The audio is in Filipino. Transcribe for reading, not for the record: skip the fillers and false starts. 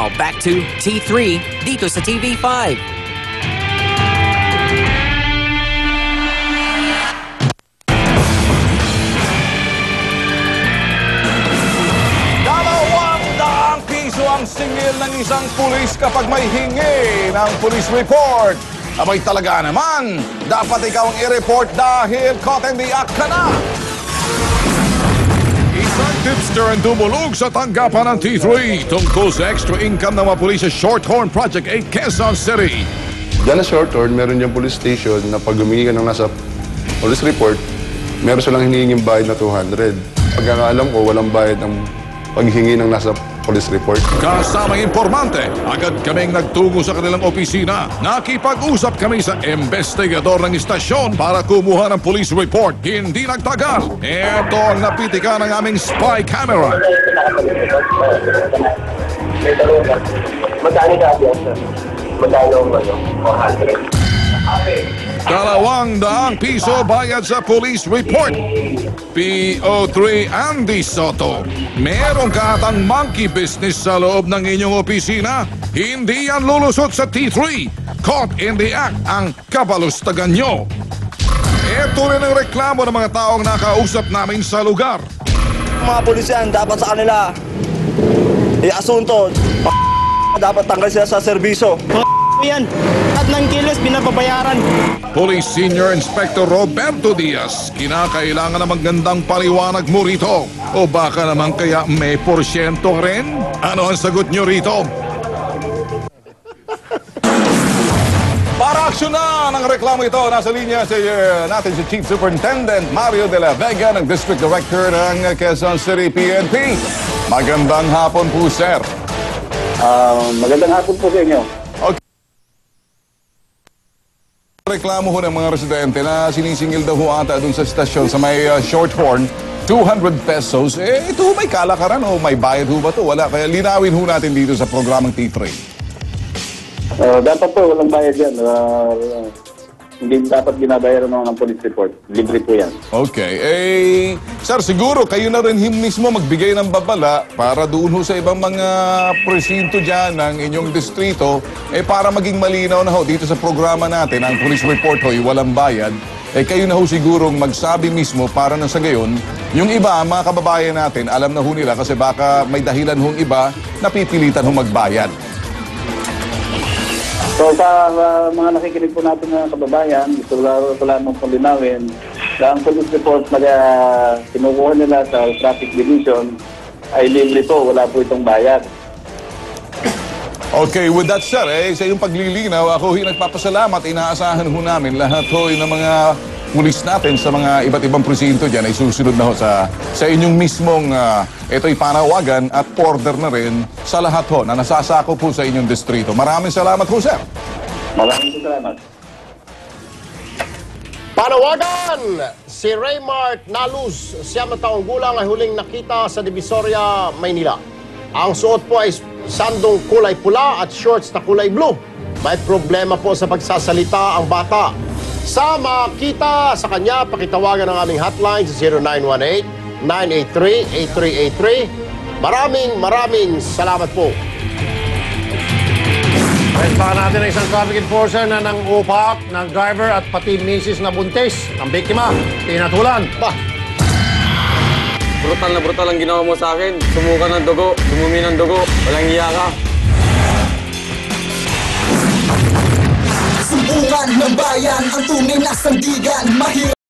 Now back to T3 dito sa TV5. ₱200 ang singil ng isang pulis kapag may hingi ng police report. Abay talaga naman, dapat ikaw ang i-report dahil caught in the act ka na. Isang tipster ang dumulog sa tanggapan ng T3 tungkol sa extra income ng mga pulis sa Shorthorn Project 8, Quezon City. Diyan na Shorthorn, meron diyang police station na pag humingi ka ng nasa police report, meron silang hinihinging bayad na 200. Pagkakaalam ko, walang bayad ang paghingi ng nasa police report. Kasamang informante, agad kaming nagtungo sa kanilang opisina. Nakipag-usap kami sa investigador ng istasyon para kumuha ng police report. Hindi nagtagal. Ito ang napitikan ng aming spy camera. ₱200 bayad sa police report. PO3 Andy Soto, meron ka atang monkey business sa loob ng inyong opisina? Hindi yan lulusot sa T3. Caught in the act ang kabalustagan nyo. Ito rin ang reklamo ng mga taong nakausap namin sa lugar. Mga pulisyan, dapat sa kanila asunto, dapat tanggal sila sa serbisyo. Yan, at ng kilos pinapabayaran. Police Senior Inspector Roberto Diaz, kinakailangan ng magandang paliwanag mo rito. O baka naman kaya may porsyento rin? Ano ang sagot nyo rito? Para aksyonan ang reklamo ito, nasa linya natin si Chief Superintendent Mario de la Vega ng District Director ng Quezon City PNP. Magandang hapon po, sir. Magandang hapon po sa inyo. Reklamo ho ng mga residente na sinisingil daw ho ata dun sa stasyon sa may Shorthorn, ₱200. Ito ho may kalakaran o may bayad ho ba ito? Wala. Kaya linawin ho natin dito sa programang T3. Dapat po, walang bayad yan. Hindi dapat binabayaran ng police report. Libre po yan. Okay. Sir, siguro kayo na rin mismo magbigay ng babala para doon ho sa ibang mga presinto dyan ng inyong distrito para maging malinaw na ho dito sa programa natin, ang police report ho, walang bayad. Kayo na ho sigurong magsabi mismo para na sa gayon, yung iba, mga kababayan natin, alam na ho nila kasi baka may dahilan hong iba na pipilitan ho magbayad. So sa mga nakikinig po natin na kababayan, gusto lamang pong linawin na ang police report na kinukuha nila sa traffic division ay libre po, wala po itong bayad. Okay, with that said, sa iyong paglilinaw, ako nagpapasalamat. Inaasahan ho namin lahat ho ng mga pulis natin sa mga iba't ibang presinto dyan ay susunod na ho sa inyong mismong ito'y panawagan at order na rin sa lahat ho na nasasako po sa inyong distrito. Maraming salamat ho, sir. Maraming salamat. Panawagan! Si Raymart Naluz, 7 taong gulang, ay huling nakita sa Divisoria, Maynila. Ang suot po ay sandong kulay pula at shorts na kulay blue. May problema po sa pagsasalita ang bata. Sa makita sa kanya, pakitawagan ang aming hotline sa 0918-983-8383. Maraming salamat po. Pwestahan natin ang isang traffic enforcer na nang-upak ng driver at pati misis na buntis. Ang biktima, tinatulan. Brutal na brutal ang ginawa mo sa akin. Sumuka ng dugo, dumumi ng dugo, walang iya ka. Sumbungan ng bayan, ang tunay na sandigan, mahirap.